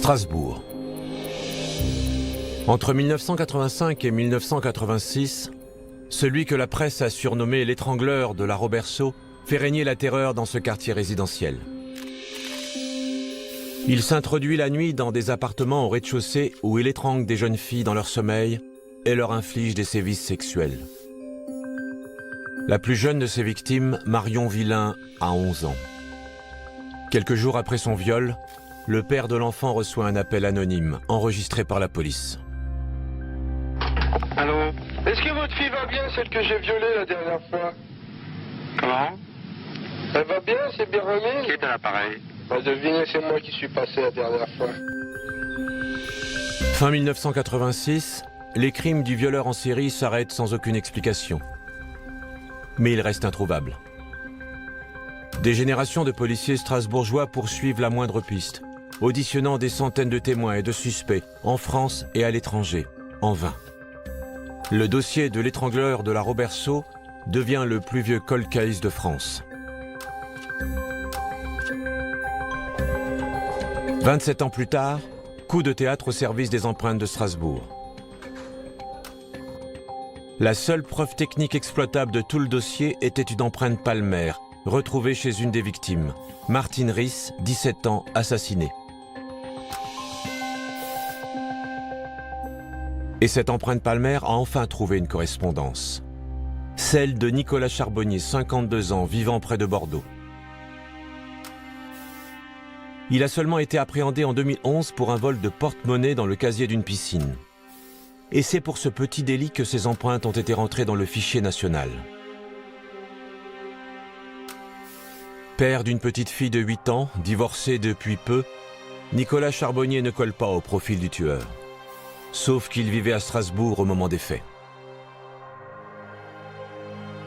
Strasbourg. Entre 1985 et 1986, celui que la presse a surnommé l'étrangleur de la Roberceau fait régner la terreur dans ce quartier résidentiel. Il s'introduit la nuit dans des appartements au rez-de-chaussée où il étrangle des jeunes filles dans leur sommeil et leur inflige des sévices sexuels. La plus jeune de ses victimes, Marion Villain, a 11 ans. Quelques jours après son viol, le père de l'enfant reçoit un appel anonyme, enregistré par la police. Allô? Est-ce que votre fille va bien, celle que j'ai violée la dernière fois? Comment? Elle va bien, c'est bien remis? Qui est à l'appareil? Devinez, c'est moi qui suis passé la dernière fois. Fin 1986, les crimes du violeur en série s'arrêtent sans aucune explication. Mais il reste introuvable. Des générations de policiers strasbourgeois poursuivent la moindre piste, auditionnant des centaines de témoins et de suspects, en France et à l'étranger, en vain. Le dossier de l'étrangleur de la Roberceau devient le plus vieux cold case de France. 27 ans plus tard, coup de théâtre au service des empreintes de Strasbourg. La seule preuve technique exploitable de tout le dossier était une empreinte palmaire, retrouvée chez une des victimes, Martine Riss, 17 ans, assassinée. Et cette empreinte palmaire a enfin trouvé une correspondance. Celle de Nicolas Charbonnier, 52 ans, vivant près de Bordeaux. Il a seulement été appréhendé en 2011 pour un vol de porte-monnaie dans le casier d'une piscine. Et c'est pour ce petit délit que ses empreintes ont été rentrées dans le fichier national. Père d'une petite fille de 8 ans, divorcé depuis peu, Nicolas Charbonnier ne colle pas au profil du tueur. Sauf qu'il vivait à Strasbourg au moment des faits.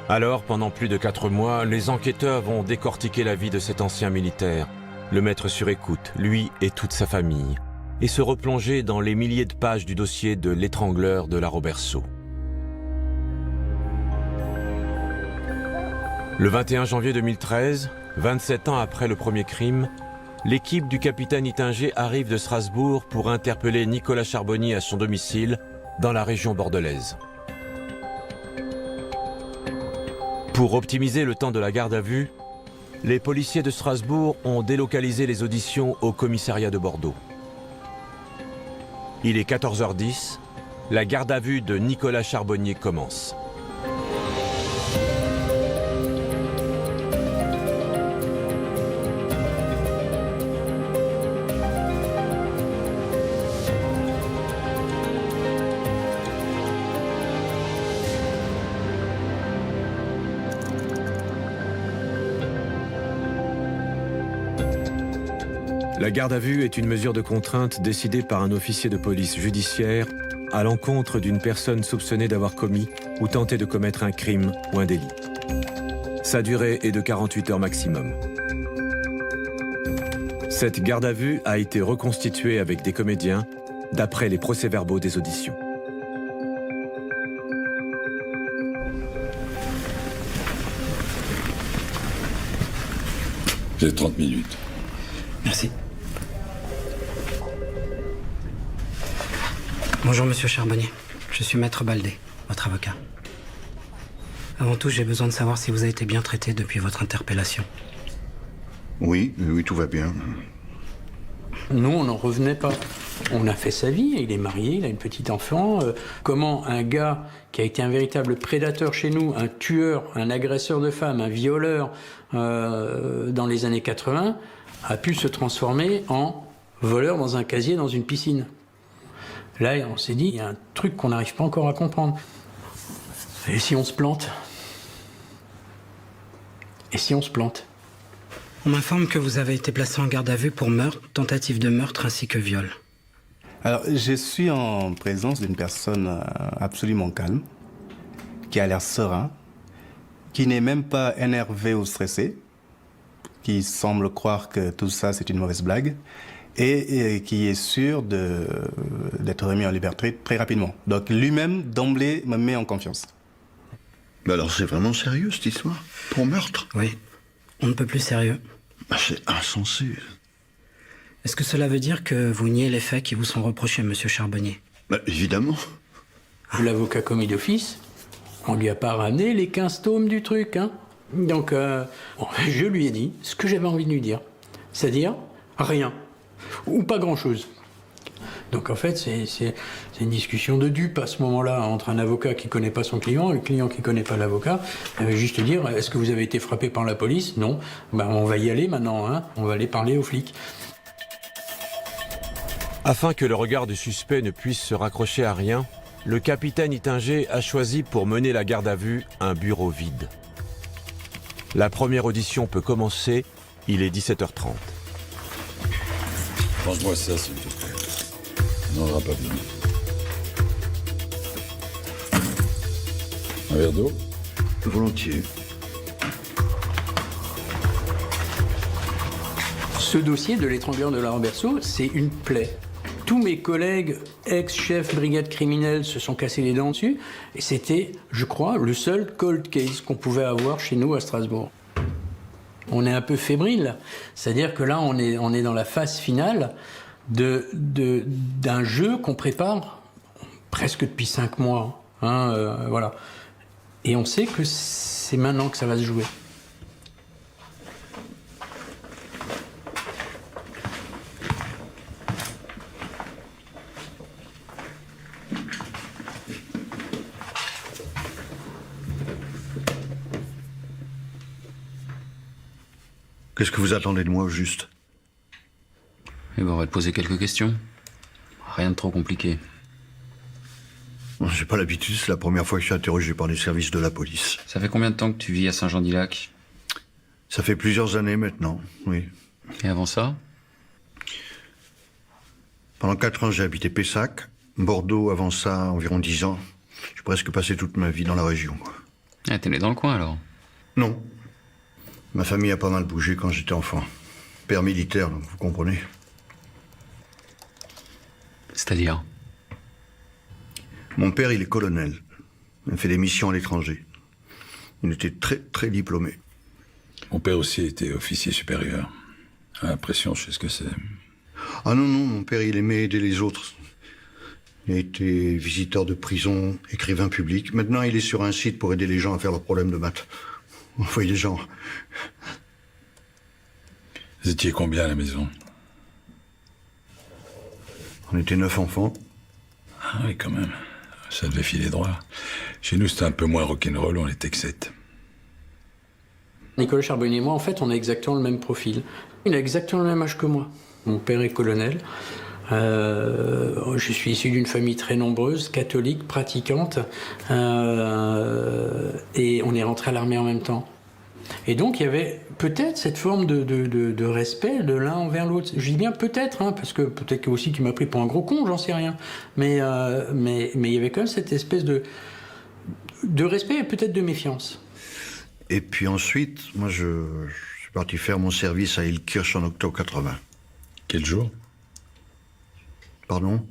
Alors, pendant plus de 4 mois, les enquêteurs vont décortiquer la vie de cet ancien militaire, le mettre sur écoute, lui et toute sa famille, et se replonger dans les milliers de pages du dossier de l'étrangleur de la Roberceau. Le 21 janvier 2013, 27 ans après le premier crime, l'équipe du capitaine Ittinger arrive de Strasbourg pour interpeller Nicolas Charbonnier à son domicile, dans la région bordelaise. Pour optimiser le temps de la garde à vue, les policiers de Strasbourg ont délocalisé les auditions au commissariat de Bordeaux. Il est 14h10, la garde à vue de Nicolas Charbonnier commence. La garde à vue est une mesure de contrainte décidée par un officier de police judiciaire à l'encontre d'une personne soupçonnée d'avoir commis ou tenté de commettre un crime ou un délit. Sa durée est de 48 heures maximum. Cette garde à vue a été reconstituée avec des comédiens d'après les procès-verbaux des auditions. J'ai 30 minutes. Merci. Bonjour, monsieur Charbonnier. Je suis Maître Baldé, votre avocat. Avant tout, j'ai besoin de savoir si vous avez été bien traité depuis votre interpellation. Oui, tout va bien. Nous, on n'en revenait pas. On a fait sa vie, il est marié, il a une petite enfant. Comment un gars qui a été un véritable prédateur chez nous, un tueur, un agresseur de femmes, un violeur dans les années 80, a pu se transformer en voleur dans un casier, dans une piscine. Là, on s'est dit, il y a un truc qu'on n'arrive pas encore à comprendre. Et si on se plante? Et si on se plante? On m'informe que vous avez été placé en garde à vue pour meurtre, tentative de meurtre ainsi que viol. Alors, je suis en présence d'une personne absolument calme, qui a l'air serein, qui n'est même pas énervé ou stressé, qui semble croire que tout ça c'est une mauvaise blague, et qui est sûr d'être remis en liberté très rapidement. Donc lui-même, d'emblée, me met en confiance. Mais alors c'est vraiment sérieux cette histoire? Pour meurtre? Oui, on ne peut plus sérieux. Bah, c'est insensé. Est-ce que cela veut dire que vous niez les faits qui vous sont reprochés, monsieur Charbonnier? Bah, évidemment. L'avocat commis d'office, on lui a pas ramené les 15 tomes du truc, hein. Donc, bon, je lui ai dit ce que j'avais envie de lui dire. C'est-à-dire, rien. Ou pas grand-chose. Donc, en fait, c'est une discussion de dupes à ce moment-là, entre un avocat qui connaît pas son client et le client qui connaît pas l'avocat. Elle va juste dire, est-ce que vous avez été frappé par la police? Non. Ben, on va y aller maintenant, hein. On va aller parler aux flics. Afin que le regard du suspect ne puisse se raccrocher à rien, le capitaine Ittinger a choisi pour mener la garde à vue un bureau vide. La première audition peut commencer, il est 17h30. Range-moi ça, s'il te plaît. On n'en aura pas besoin. Un verre d'eau? Volontiers. Ce dossier de l'étrangleur de Laurent Berceau, c'est une plaie. Tous mes collègues ex-chefs brigade criminelle se sont cassés les dents dessus, et c'était, je crois, le seul cold case qu'on pouvait avoir chez nous à Strasbourg. On est un peu fébrile, c'est-à-dire que là, on est dans la phase finale d'un jeu qu'on prépare presque depuis 5 mois. Hein, voilà. Et on sait que c'est maintenant que ça va se jouer. Qu'est-ce que vous attendez de moi, au juste? Eh ben, on va te poser quelques questions. Rien de trop compliqué. J'ai pas l'habitude, c'est la première fois que je suis interrogé par les services de la police. Ça fait combien de temps que tu vis à Saint-Jean-d'Ilac? Ça fait plusieurs années maintenant, oui. Et avant ça? Pendant 4 ans, j'ai habité Pessac. Bordeaux, avant ça, environ 10 ans. J'ai presque passé toute ma vie dans la région. Ah, t'es né dans le coin, alors? Non. Ma famille a pas mal bougé quand j'étais enfant. Père militaire, donc vous comprenez. C'est-à-dire? Mon père, il est colonel. Il a fait des missions à l'étranger. Il était très, très diplômé. Mon père aussi était officier supérieur. À l'impression, je sais ce que c'est. Ah non, non, mon père, il aimait aider les autres. Il a été visiteur de prison, écrivain public. Maintenant, il est sur un site pour aider les gens à faire leurs problèmes de maths. Vous voyez les gens. Vous étiez combien à la maison? On était 9 enfants. Ah oui, quand même. Ça devait filer droit. Chez nous, c'était un peu moins rock'n'roll, on était que 7. Nicolas Charbonnier et moi, en fait, on a exactement le même profil. Il a exactement le même âge que moi. Mon père est colonel. Je suis issu d'une famille très nombreuse, catholique, pratiquante. Et on est rentré à l'armée en même temps. Et donc, il y avait peut-être cette forme de respect de l'un envers l'autre. Je dis bien peut-être, hein, parce que peut-être aussi qu'il m'a pris pour un gros con, j'en sais rien. Mais il y avait quand même cette espèce de respect et peut-être de méfiance. Et puis ensuite, moi, je suis parti faire mon service à Ilkirch en octobre 80. Quel jour? Pardon?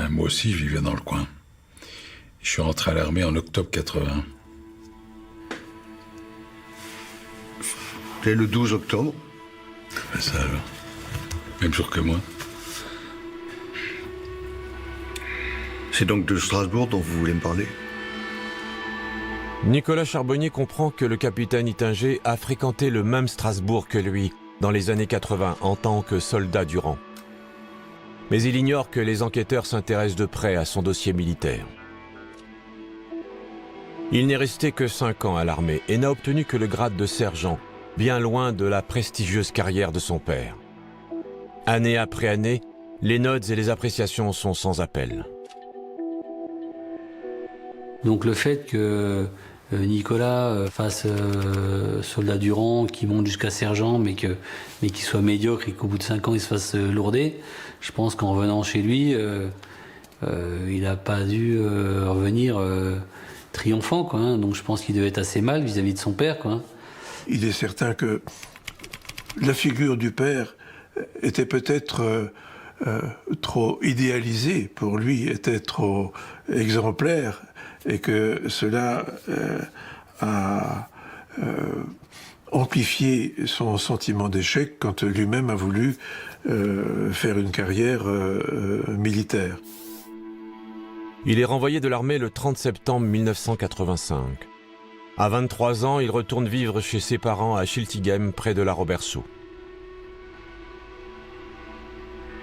Moi aussi, je vivais dans le coin. Je suis rentré à l'armée en octobre 80. C'était le 12 octobre. Ben ça alors. Même jour que moi. C'est donc de Strasbourg dont vous voulez me parler? Nicolas Charbonnier comprend que le capitaine Ittinger a fréquenté le même Strasbourg que lui dans les années 80 en tant que soldat du rang. Mais il ignore que les enquêteurs s'intéressent de près à son dossier militaire. Il n'est resté que 5 ans à l'armée et n'a obtenu que le grade de sergent, bien loin de la prestigieuse carrière de son père. Année après année, les notes et les appréciations sont sans appel. Donc le fait que Nicolas fasse soldat du rang, qui monte jusqu'à sergent, mais qu'il soit médiocre et qu'au bout de 5 ans il se fasse lourder, je pense qu'en revenant chez lui, il n'a pas dû revenir triomphant, quoi, hein. Donc je pense qu'il devait être assez mal vis-à-vis de son père, quoi. Il est certain que la figure du père était peut-être trop idéalisée pour lui, était trop exemplaire, et que cela a amplifié son sentiment d'échec quand lui-même a voulu faire une carrière militaire. Il est renvoyé de l'armée le 30 septembre 1985. À 23 ans, il retourne vivre chez ses parents à Schiltigheim, près de la Robertsau.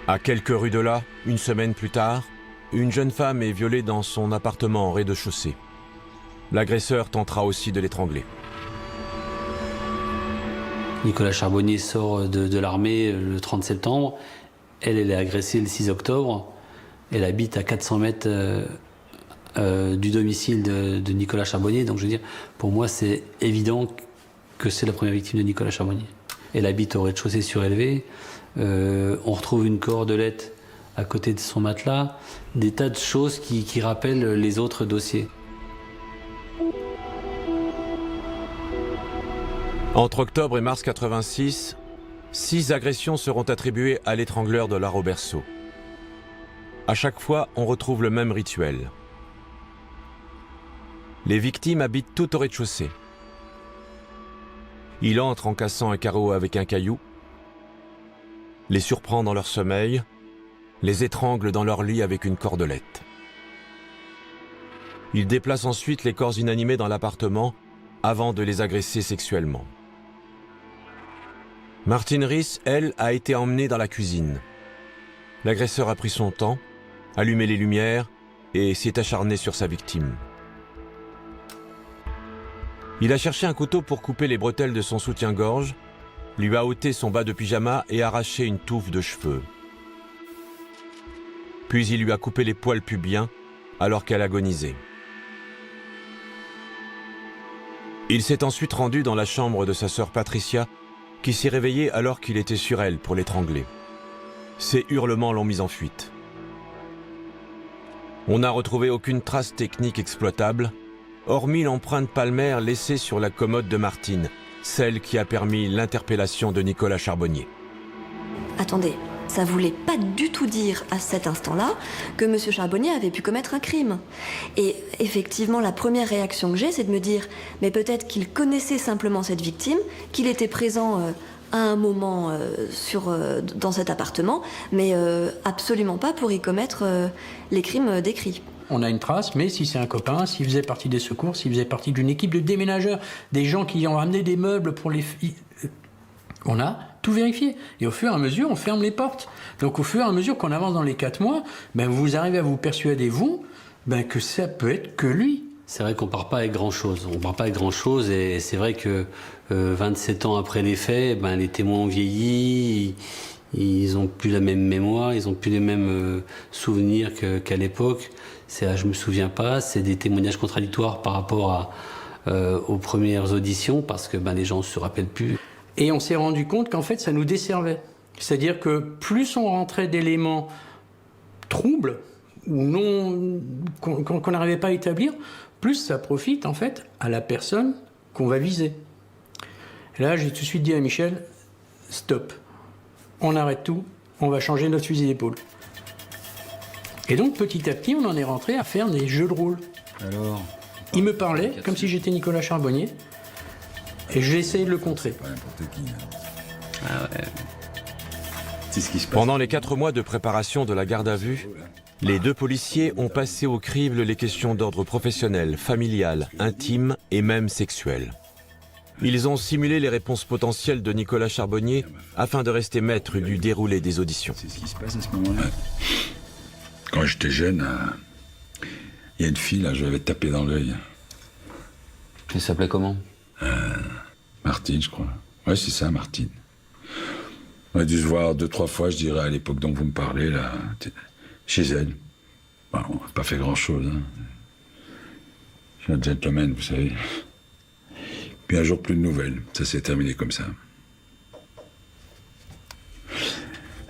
À quelques rues de là, une semaine plus tard, une jeune femme est violée dans son appartement au rez-de-chaussée. L'agresseur tentera aussi de l'étrangler. Nicolas Charbonnier sort de l'armée le 30 septembre. Elle est agressée le 6 octobre. Elle habite à 400 mètres du domicile de Nicolas Charbonnier. Donc je veux dire, pour moi, c'est évident que c'est la première victime de Nicolas Charbonnier. Elle habite au rez-de-chaussée surélevé. On retrouve une cordelette à côté de son matelas. Des tas de choses qui rappellent les autres dossiers. Entre octobre et mars 86, 6 agressions seront attribuées à l'étrangleur de la Robertsau. À chaque fois, on retrouve le même rituel. Les victimes habitent tout au rez-de-chaussée. Il entre en cassant un carreau avec un caillou, les surprend dans leur sommeil, les étrangle dans leur lit avec une cordelette. Il déplace ensuite les corps inanimés dans l'appartement avant de les agresser sexuellement. Martine Riss, elle, a été emmenée dans la cuisine. L'agresseur a pris son temps, allumé les lumières et s'est acharné sur sa victime. Il a cherché un couteau pour couper les bretelles de son soutien-gorge, lui a ôté son bas de pyjama et arraché une touffe de cheveux. Puis il lui a coupé les poils pubiens alors qu'elle agonisait. Il s'est ensuite rendu dans la chambre de sa sœur Patricia, qui s'est réveillée alors qu'il était sur elle pour l'étrangler. Ses hurlements l'ont mise en fuite. On n'a retrouvé aucune trace technique exploitable, hormis l'empreinte palmaire laissée sur la commode de Martine, celle qui a permis l'interpellation de Nicolas Charbonnier. Attendez, ça voulait pas du tout dire à cet instant-là que M. Charbonnier avait pu commettre un crime. Et effectivement, la première réaction que j'ai, c'est de me dire, mais peut-être qu'il connaissait simplement cette victime, qu'il était présent à un moment dans cet appartement, mais absolument pas pour y commettre les crimes décrits. On a une trace, mais si c'est un copain, s'il faisait partie des secours, s'il faisait partie d'une équipe de déménageurs, des gens qui ont ramené des meubles pour les filles, on a tout vérifié. Et au fur et à mesure, on ferme les portes. Donc au fur et à mesure qu'on avance dans les 4 mois, vous arrivez à vous persuader, vous, que ça peut être que lui. C'est vrai qu'on part pas avec grand-chose. On part pas avec grand-chose et c'est vrai que 27 ans après les faits, les témoins ont vieilli, ils ont plus la même mémoire, ils ont plus les mêmes souvenirs qu'à l'époque. Je me souviens pas, c'est des témoignages contradictoires par rapport aux premières auditions parce que les gens se rappellent plus. Et on s'est rendu compte qu'en fait, ça nous desservait. C'est-à-dire que plus on rentrait d'éléments troubles ou non qu'on n'arrivait pas à établir, plus ça profite en fait à la personne qu'on va viser. Et là, j'ai tout de suite dit à Michel, stop, on arrête tout, on va changer notre fusil d'épaule. Et donc petit à petit, on en est rentré à faire des jeux de rôle. Alors, il me parlait comme si j'étais Nicolas Charbonnier. Et j'ai essayé de le contrer. Pas n'importe qui. ah ouais. C'est ce qui se passe. Pendant les 4 mois de préparation de la garde à vue, les 2 policiers ont passé au crible les questions d'ordre professionnel, familial, intime et même sexuel. Ils ont simulé les réponses potentielles de Nicolas Charbonnier afin de rester maître du déroulé des auditions. C'est ce qui se passe à ce moment-là. Quand j'étais jeune, il y a une fille, là, je l'avais tapé dans l'œil. Elle s'appelait comment? Martine, je crois. Ouais, c'est ça, Martine. On a dû se voir 2-3 fois, je dirais, à l'époque dont vous me parlez, là, chez elle. Bon, on n'a pas fait grand-chose. Hein. Je suis un gentleman, vous savez. Puis un jour, plus de nouvelles. Ça s'est terminé comme ça.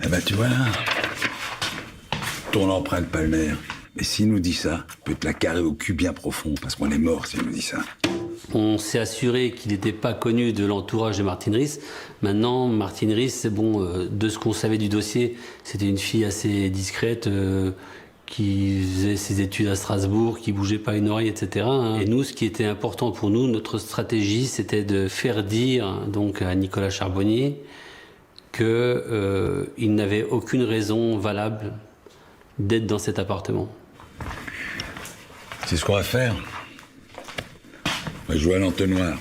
Eh ben, tu vois, là, ton empreinte palmaire. Mais s'il nous dit ça, il peut te la carrer au cul bien profond, parce qu'on est mort s'il nous dit ça. On s'est assuré qu'il n'était pas connu de l'entourage de Martine Riss. Maintenant, Martine Riss, de ce qu'on savait du dossier, c'était une fille assez discrète, qui faisait ses études à Strasbourg, qui bougeait pas une oreille, etc. Et nous, ce qui était important pour nous, notre stratégie, c'était de faire dire donc à Nicolas Charbonnier qu'il n'avait aucune raison valable d'être dans cet appartement. C'est ce qu'on va faire. On va jouer à l'entonnoir.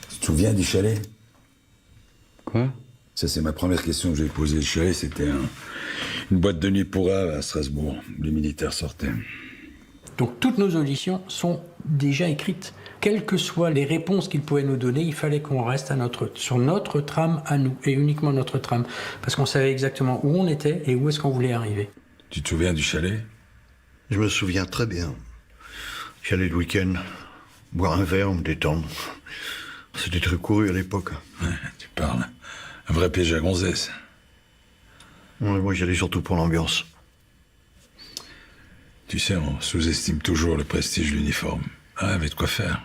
Tu te souviens du chalet? Quoi? Ça, c'est ma première question que j'ai posée. Le chalet, c'était une boîte de nuit pour à Strasbourg. Les militaires sortaient. Donc toutes nos auditions sont déjà écrites. Quelles que soient les réponses qu'ils pouvaient nous donner, il fallait qu'on reste sur notre trame à nous, et uniquement notre trame. Parce qu'on savait exactement où on était et où est-ce qu'on voulait arriver. Tu te souviens du chalet? Je me souviens très bien. J'allais le week-end, boire un verre, me détendre. C'était très couru à l'époque. Ouais, tu parles. Un vrai piège à gonzesse. Ouais, moi, j'allais surtout pour l'ambiance. Tu sais, on sous-estime toujours le prestige de l'uniforme. Ah, avait de quoi faire.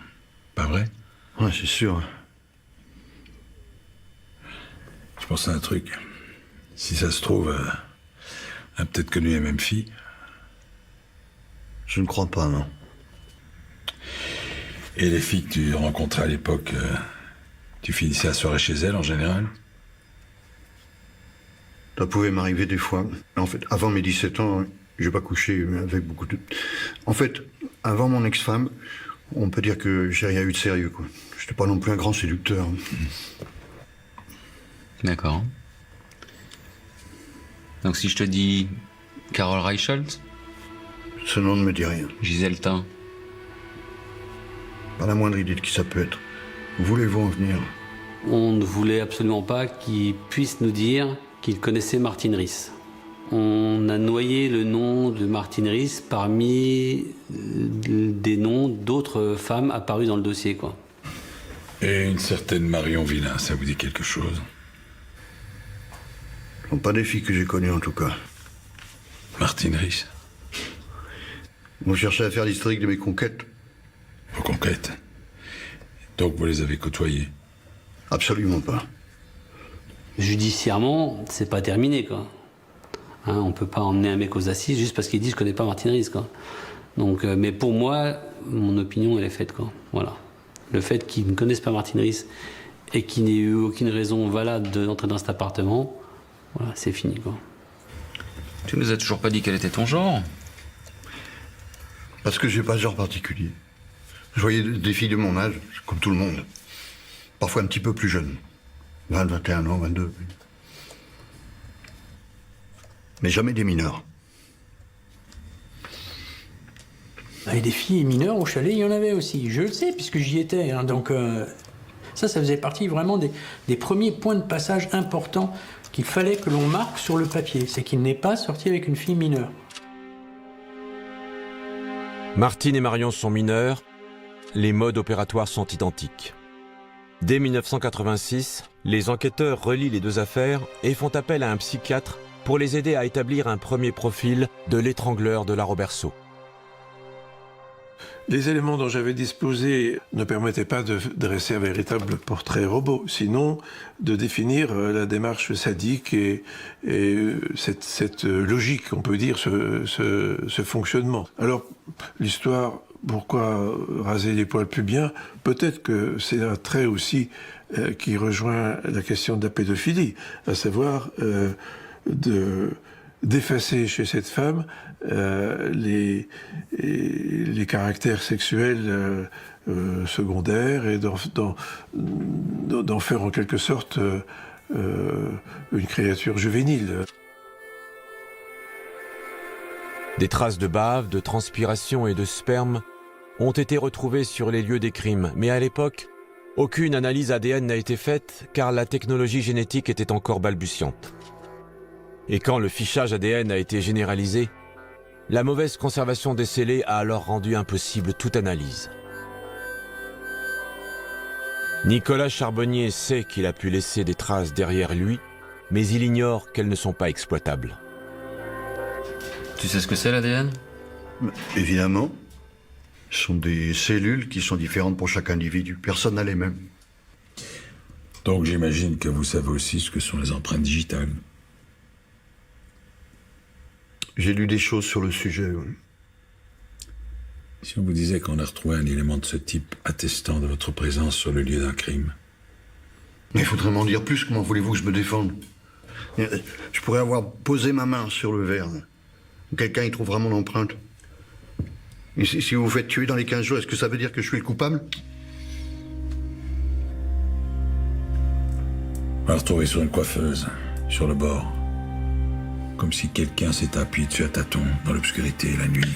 Pas vrai? Ouais, c'est sûr. Je pense à un truc. Si ça se trouve, elle a peut-être connu les mêmes filles. Je ne crois pas, non. Et les filles que tu rencontrais à l'époque, tu finissais la soirée chez elles en général? Ça pouvait m'arriver des fois. En fait, avant mes 17 ans, j'ai pas couché avec beaucoup de... En fait, avant mon ex-femme, on peut dire que j'ai rien eu de sérieux, quoi. J'étais pas non plus un grand séducteur. D'accord. Donc si je te dis Carole Reichelt? Ce nom ne me dit rien. Gisèle Tin? Pas la moindre idée de qui ça peut être. Voulez-vous en venir? On ne voulait absolument pas qu'il puisse nous dire qu'il connaissait Martine Riss. On a noyé le nom de Martine Riss parmi des noms d'autres femmes apparues dans le dossier, quoi. Et une certaine Marion Villain, ça vous dit quelque chose? Ce sont pas des filles que j'ai connues, en tout cas. Martine Riss? Vous cherchez à faire l'historique de mes conquêtes? Vos conquêtes? Donc vous les avez côtoyées? Absolument pas. Judiciairement, c'est pas terminé, quoi. Hein, on peut pas emmener un mec aux assises juste parce qu'il dit je connais pas Martine Riss, quoi. Donc, mais pour moi, mon opinion, elle est faite, quoi. Voilà. Le fait qu'ils ne connaissent pas Martine Riss et qu'il n'ait eu aucune raison valable d'entrer dans cet appartement, voilà, c'est fini, quoi. Tu nous as toujours pas dit quel était ton genre? Parce que j'ai pas de genre particulier. Je voyais des filles de mon âge, comme tout le monde. Parfois un petit peu plus jeunes. 20, 21 ans, 22. Mais jamais des mineurs. Et des filles mineures au chalet, il y en avait aussi. Je le sais, puisque j'y étais. Hein. Donc ça faisait partie vraiment des premiers points de passage importants qu'il fallait que l'on marque sur le papier. C'est qu'il n'est pas sorti avec une fille mineure. Martine et Marion sont mineurs, les modes opératoires sont identiques. Dès 1986, les enquêteurs relient les deux affaires et font appel à un psychiatre pour les aider à établir un premier profil de l'étrangleur de la Roberceau. Les éléments dont j'avais disposé ne permettaient pas de dresser un véritable portrait robot, sinon de définir la démarche sadique et cette logique, on peut dire, ce fonctionnement. Alors, l'histoire, pourquoi raser les poils pubiens? Peut-être que c'est un trait aussi qui rejoint la question de la pédophilie, à savoir d'effacer chez cette femme les caractères sexuels secondaires et d'en faire en quelque sorte une créature juvénile. Des traces de bave, de transpiration et de sperme ont été retrouvées sur les lieux des crimes, mais à l'époque, aucune analyse ADN n'a été faite car la technologie génétique était encore balbutiante. Et quand le fichage ADN a été généralisé, la mauvaise conservation des scellés a alors rendu impossible toute analyse. Nicolas Charbonnier sait qu'il a pu laisser des traces derrière lui, mais il ignore qu'elles ne sont pas exploitables. Tu sais ce que c'est l'ADN? Évidemment. Ce sont des cellules qui sont différentes pour chaque individu. Personne n'a les mêmes. Donc j'imagine que vous savez aussi ce que sont les empreintes digitales. J'ai lu des choses sur le sujet. Oui. Si on vous disait qu'on a retrouvé un élément de ce type attestant de votre présence sur le lieu d'un crime. Mais il faudrait m'en dire plus, comment voulez-vous que je me défende? Je pourrais avoir posé ma main sur le verre. Quelqu'un y trouvera mon empreinte. Et si vous vous faites tuer dans les 15 jours, est-ce que ça veut dire que je suis le coupable? On l'a retrouvé sur une coiffeuse, sur le bord. Comme si quelqu'un s'était appuyé dessus à tâtons, dans l'obscurité, la nuit.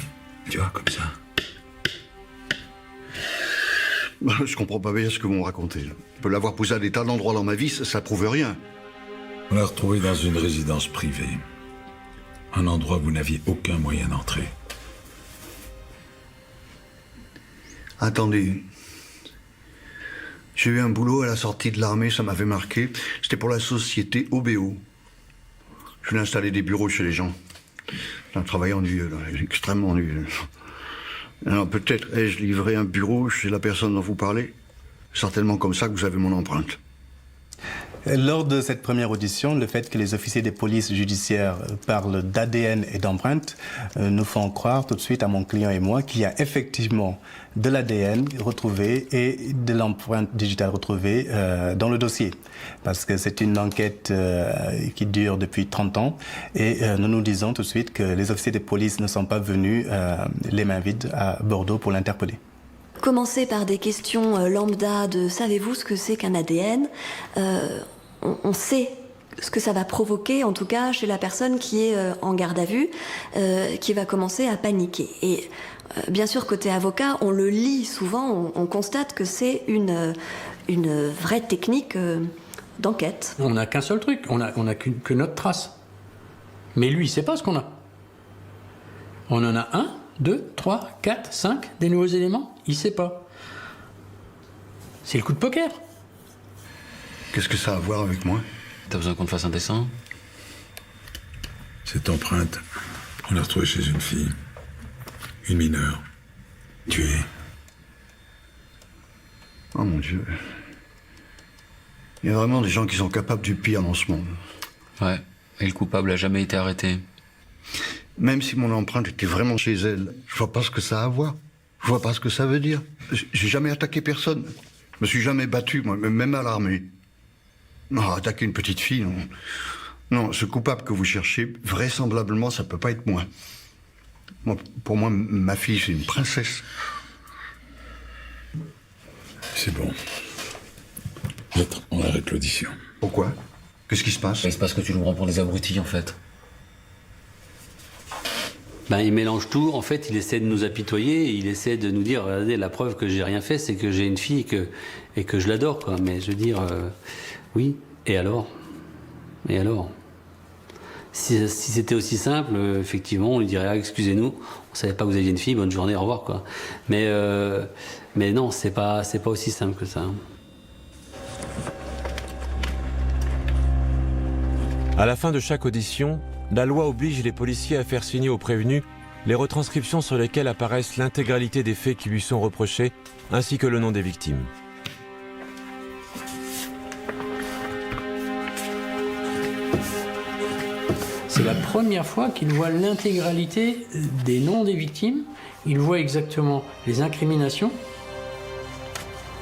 Tu vois, comme ça. Je comprends pas bien ce que vous me racontez. Je peux l'avoir poussé à des tas d'endroits dans ma vie, ça prouve rien. On l'a retrouvé dans une résidence privée. Un endroit où vous n'aviez aucun moyen d'entrer. Attendez. J'ai eu un boulot à la sortie de l'armée, ça m'avait marqué. C'était pour la société OBO. Je voulais installer des bureaux chez les gens. C'est un travail ennuyeux, là, extrêmement ennuyeux. Alors peut-être ai-je livré un bureau chez la personne dont vous parlez? Certainement comme ça que vous avez mon empreinte. Lors de cette première audition, le fait que les officiers de police judiciaire parlent d'ADN et d'empreintes nous font croire tout de suite à mon client et moi qu'il y a effectivement de l'ADN retrouvé et de l'empreinte digitale retrouvée dans le dossier. Parce que c'est une enquête qui dure depuis 30 ans et nous nous disons tout de suite que les officiers de police ne sont pas venus les mains vides à Bordeaux pour l'interpeller. Commencer par des questions lambda de savez-vous ce que c'est qu'un ADN? On sait ce que ça va provoquer, en tout cas chez la personne qui est en garde à vue, qui va commencer à paniquer. Et bien sûr, côté avocat, on le lit souvent, on constate que c'est une vraie technique d'enquête. On n'a qu'un seul truc, on a que notre trace. Mais lui, il sait pas ce qu'on a. On en a 1, 2, 3, 4, 5 des nouveaux éléments, il sait pas. C'est le coup de poker. Qu'est-ce que ça a à voir avec moi? T'as besoin qu'on te fasse un dessin? Cette empreinte, on l'a retrouvée chez une fille. Une mineure. Tuée. Oh mon Dieu. Il y a vraiment des gens qui sont capables du pire dans ce monde. Ouais, et le coupable a jamais été arrêté. Même si mon empreinte était vraiment chez elle, je vois pas ce que ça a à voir. Je vois pas ce que ça veut dire. J'ai jamais attaqué personne. Je me suis jamais battu, moi, même à l'armée. Non, attaquer une petite fille, non. Non, ce coupable que vous cherchez, vraisemblablement, ça peut pas être moi. Pour moi, ma fille, c'est une princesse. C'est bon. Maître, on arrête l'audition. Pourquoi? Qu'est-ce qui se passe? Il se passe que tu nous prends pour des abrutis, en fait. Ben, il mélange tout. En fait, il essaie de nous apitoyer. Il essaie de nous dire, regardez, la preuve que j'ai rien fait, c'est que j'ai une fille et que je l'adore, quoi. Mais je veux dire, oui. Et alors? Et alors? Si c'était aussi simple, effectivement, on lui dirait, ah, excusez-nous, on savait pas que vous aviez une fille, bonne journée, au revoir, quoi. Mais non, c'est pas aussi simple que ça. À la fin de chaque audition, la loi oblige les policiers à faire signer aux prévenus les retranscriptions sur lesquelles apparaissent l'intégralité des faits qui lui sont reprochés, ainsi que le nom des victimes. C'est la première fois qu'il voit l'intégralité des noms des victimes. Il voit exactement les incriminations,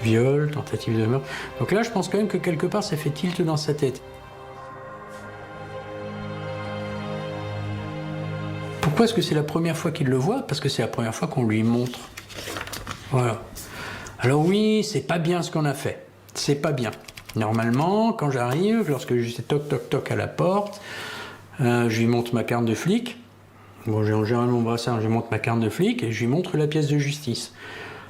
viol, tentative de meurtre. Donc là, je pense quand même que quelque part, ça fait tilt dans sa tête. Pourquoi est-ce que c'est la première fois qu'il le voit? Parce que c'est la première fois qu'on lui montre. Voilà. Alors oui, c'est pas bien ce qu'on a fait. C'est pas bien. Normalement, quand j'arrive, lorsque je dis toc toc toc à la porte, je lui montre ma carte de flic. Bon, j'ai en général mon brassard, je lui montre ma carte de flic et je lui montre la pièce de justice.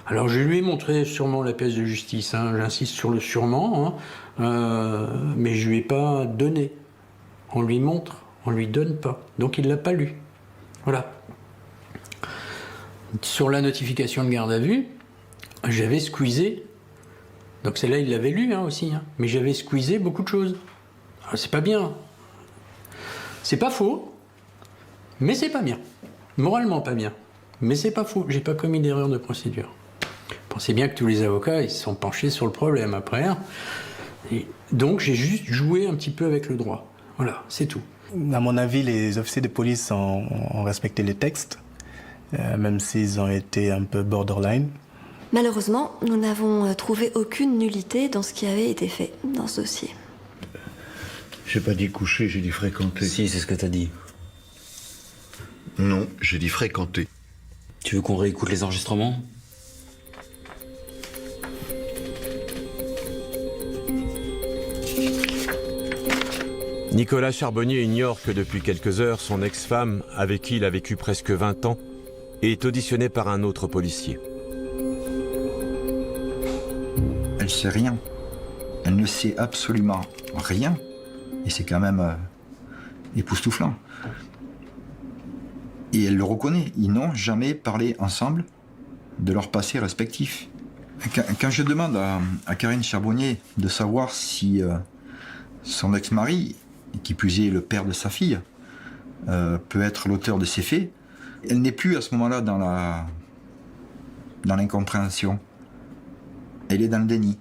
Alors je lui ai montré sûrement la pièce de justice, hein, j'insiste sur le sûrement, hein, mais je lui ai pas donné. On lui montre, on lui donne pas. Donc il l'a pas lu. Voilà. Sur la notification de garde à vue, j'avais squeezé, donc celle-là il l'avait lu hein, aussi, hein, mais j'avais squeezé beaucoup de choses. Alors, c'est pas bien. C'est pas faux, mais c'est pas bien. Moralement pas bien, mais c'est pas faux. J'ai pas commis d'erreur de procédure. Pensez bien que tous les avocats ils se sont penchés sur le problème après. Hein. Et Donc j'ai juste joué un petit peu avec le droit. Voilà, c'est tout. À mon avis, les officiers de police ont respecté les textes, même s'ils ont été un peu borderline. Malheureusement, nous n'avons trouvé aucune nullité dans ce qui avait été fait dans ce dossier. J'ai pas dit coucher, j'ai dit fréquenter. Si, c'est ce que t'as dit. Non, j'ai dit fréquenter. Tu veux qu'on réécoute les enregistrements ? Nicolas Charbonnier ignore que depuis quelques heures, son ex-femme, avec qui il a vécu presque 20 ans, est auditionnée par un autre policier. Elle sait rien. Elle ne sait absolument rien. Et c'est quand même époustouflant. Et elle le reconnaît. Ils n'ont jamais parlé ensemble de leur passé respectif. Quand je demande à Karine Charbonnier de savoir si son ex-mari, qui plus est le père de sa fille, peut être l'auteur de ces faits, elle n'est plus à ce moment-là dans l'incompréhension. Elle est dans le déni.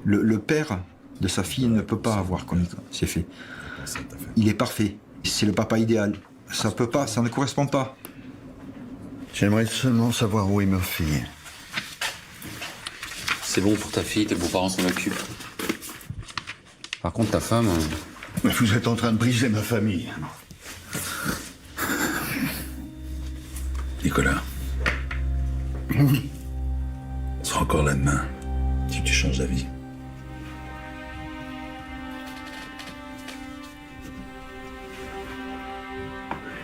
Le père de sa fille ne peut pas avoir commis ces faits. Il est parfait. C'est le papa idéal. Ça peut pas, ça ne correspond pas. J'aimerais seulement savoir où est ma fille. C'est bon pour ta fille, tes beaux-parents s'en occupent. Par contre, ta femme... Mais vous êtes en train de briser ma famille. Nicolas. On sera encore là demain, si tu changes d'avis.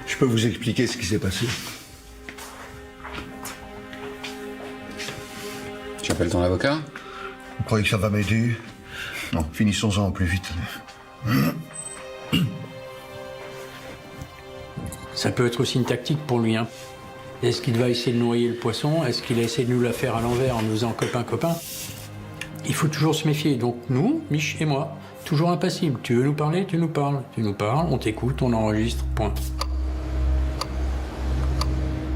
Je peux vous expliquer ce qui s'est passé? Tu appelles ton avocat? Vous croyez que ça va m'aider? Non, finissons-en plus vite. Ça peut être aussi une tactique pour lui. Hein. Est-ce qu'il va essayer de noyer le poisson? Est-ce qu'il a essayé de nous la faire à l'envers en nous faisant copain-copain? Il faut toujours se méfier. Donc nous, Mich et moi, toujours impassibles. Tu veux nous parler? Tu nous parles. Tu nous parles, on t'écoute, on enregistre, point.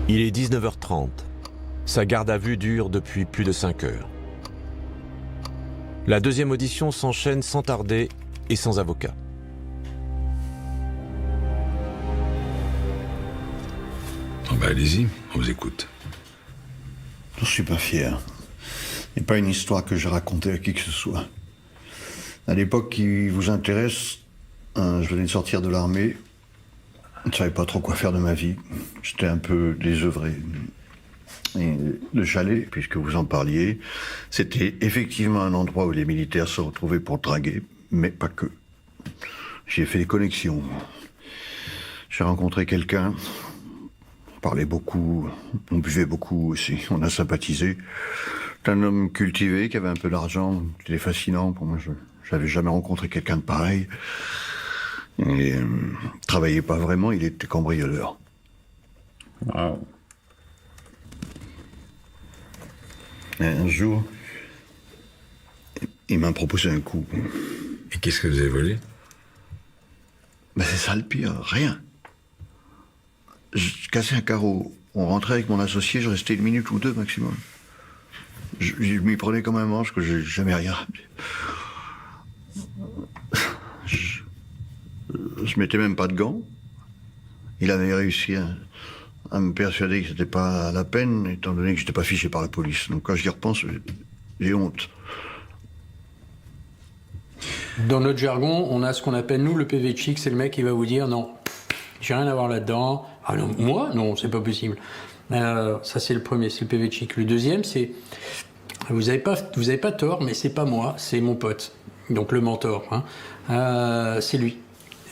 Il est 19h30. Sa garde à vue dure depuis plus de 5 heures. La deuxième audition s'enchaîne sans tarder et sans avocat. Oh bah allez-y, on vous écoute. Je suis pas fier. C'est pas une histoire que j'ai racontée à qui que ce soit. À l'époque qui vous intéresse, je venais de sortir de l'armée. Je ne savais pas trop quoi faire de ma vie. J'étais un peu désœuvré. Et le chalet, puisque vous en parliez, c'était effectivement un endroit où les militaires se retrouvaient pour draguer, mais pas que. J'ai fait des connexions. J'ai rencontré quelqu'un, on parlait beaucoup, on buvait beaucoup aussi, on a sympathisé. C'est un homme cultivé qui avait un peu d'argent, il était fascinant pour moi. Je n'avais jamais rencontré quelqu'un de pareil. Et travaillait pas vraiment, il était cambrioleur. Wow. Et un jour, il m'a proposé un coup. Et qu'est-ce que vous avez volé? Ben c'est ça le pire, rien. Je cassais un carreau. On rentrait avec mon associé, je restais 1 minute ou 2 maximum. Je m'y prenais comme un manche que j'ai jamais rien rappelé. Je mettais même pas de gants. Il avait réussi à me persuader que c'était pas la peine, étant donné que j'étais pas fiché par la police. Donc quand j'y repense, j'ai honte. Dans notre jargon, on a ce qu'on appelle, nous, le PV chic, c'est le mec qui va vous dire non, j'ai rien à voir là-dedans. Ah non, moi, non, c'est pas possible. Ça, c'est le premier, c'est le PV chic. Le deuxième, c'est vous avez pas tort, mais c'est pas moi, c'est mon pote. Donc le mentor, hein. C'est lui.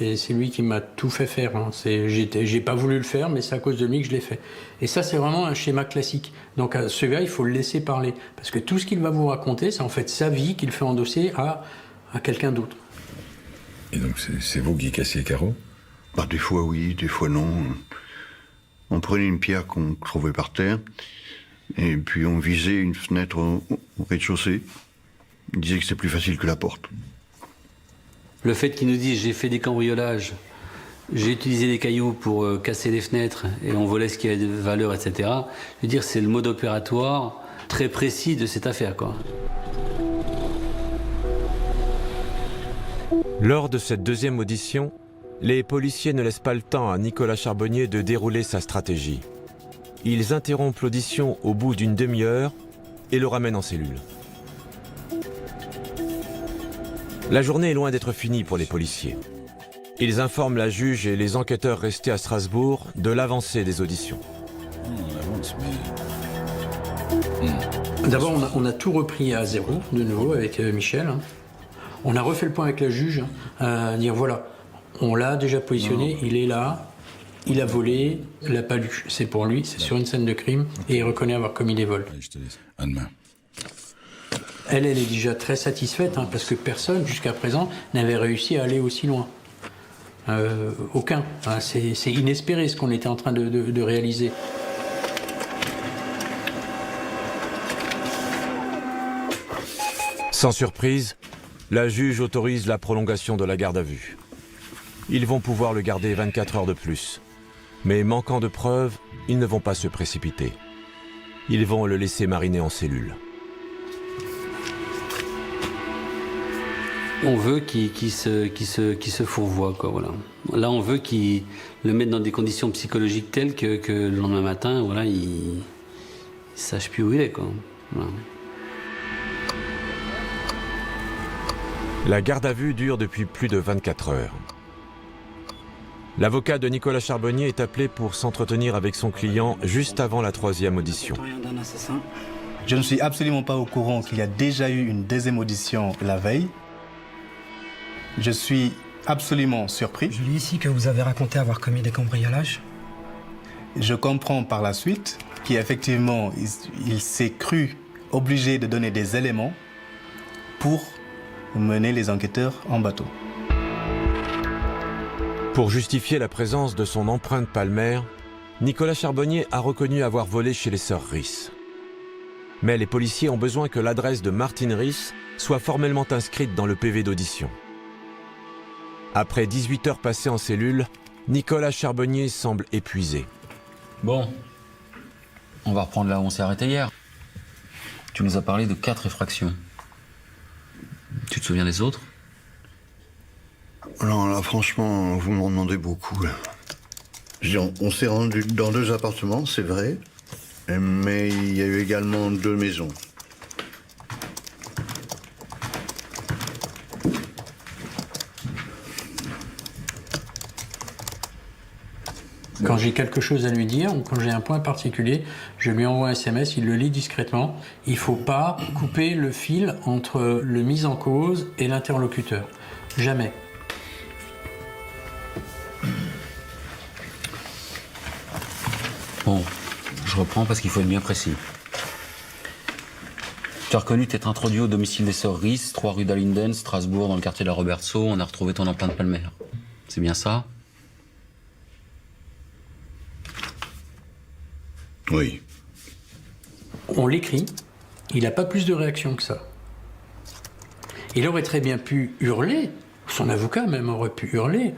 Et c'est lui qui m'a tout fait faire. Hein. J'ai pas voulu le faire, mais c'est à cause de lui que je l'ai fait. Et ça, c'est vraiment un schéma classique. Donc ce gars, il faut le laisser parler. Parce que tout ce qu'il va vous raconter, c'est en fait sa vie qu'il fait endosser à quelqu'un d'autre. Et donc c'est vous qui cassiez les carreaux? Bah, des fois oui, des fois non. On prenait une pierre qu'on trouvait par terre, et puis on visait une fenêtre au rez-de-chaussée. Il disait que c'était plus facile que la porte. Le fait qu'il nous dise j'ai fait des cambriolages, j'ai utilisé des cailloux pour casser les fenêtres et on volait ce qui avait de valeur, etc. Je veux dire, c'est le mode opératoire très précis de cette affaire, quoi. Lors de cette deuxième audition, les policiers ne laissent pas le temps à Nicolas Charbonnier de dérouler sa stratégie. Ils interrompent l'audition au bout d'une demi-heure et le ramènent en cellule. La journée est loin d'être finie pour les policiers. Ils informent la juge et les enquêteurs restés à Strasbourg de l'avancée des auditions. D'abord, on a tout repris à zéro, de nouveau, avec Michel. On a refait le point avec la juge, à dire voilà, on l'a déjà positionné, il est là, il a volé, il l'a pas lu. C'est pour lui, c'est sur une scène de crime, et il reconnaît avoir commis des vols. Je te laisse. À demain. Elle est déjà très satisfaite, parce que personne, jusqu'à présent, n'avait réussi à aller aussi loin. Aucun. C'est inespéré ce qu'on était en train de réaliser. Sans surprise, la juge autorise la prolongation de la garde à vue. Ils vont pouvoir le garder 24 heures de plus. Mais manquant de preuves, ils ne vont pas se précipiter. Ils vont le laisser mariner en cellule. On veut qu'il se fourvoie, quoi, voilà. Là, on veut qu'il le mette dans des conditions psychologiques telles que le lendemain matin, voilà, il sache plus où il est, quoi. Voilà. La garde à vue dure depuis plus de 24 heures. L'avocat de Nicolas Charbonnier est appelé pour s'entretenir avec son client juste avant la troisième audition. Je ne suis absolument pas au courant qu'il y a déjà eu une deuxième audition la veille. Je suis absolument surpris. Je lis ici que vous avez raconté avoir commis des cambriolages. Je comprends par la suite qu'effectivement, il s'est cru obligé de donner des éléments pour mener les enquêteurs en bateau. Pour justifier la présence de son empreinte palmaire, Nicolas Charbonnier a reconnu avoir volé chez les sœurs Ries. Mais les policiers ont besoin que l'adresse de Martine Ries soit formellement inscrite dans le PV d'audition. Après 18 heures passées en cellule, Nicolas Charbonnier semble épuisé. Bon, on va reprendre là où on s'est arrêté hier. Tu nous as parlé de 4 effractions. Tu te souviens des autres? Non, là, franchement, vous m'en demandez beaucoup. Là. Je veux dire, on s'est rendu dans 2 appartements, c'est vrai, mais il y a eu également 2 maisons. Quand j'ai quelque chose à lui dire ou quand j'ai un point particulier, je lui envoie un SMS, il le lit discrètement. Il ne faut pas couper le fil entre le mis en cause et l'interlocuteur. Jamais. Bon, je reprends parce qu'il faut être bien précis. Tu as reconnu t'être introduit au domicile des sœurs Ries, 3 rue d'Alinden, Strasbourg, dans le quartier de la Robertso. On a retrouvé ton empreinte palmaire. C'est bien ça? Oui. On l'écrit, il n'a pas plus de réaction que ça. Il aurait très bien pu hurler, son avocat même aurait pu hurler,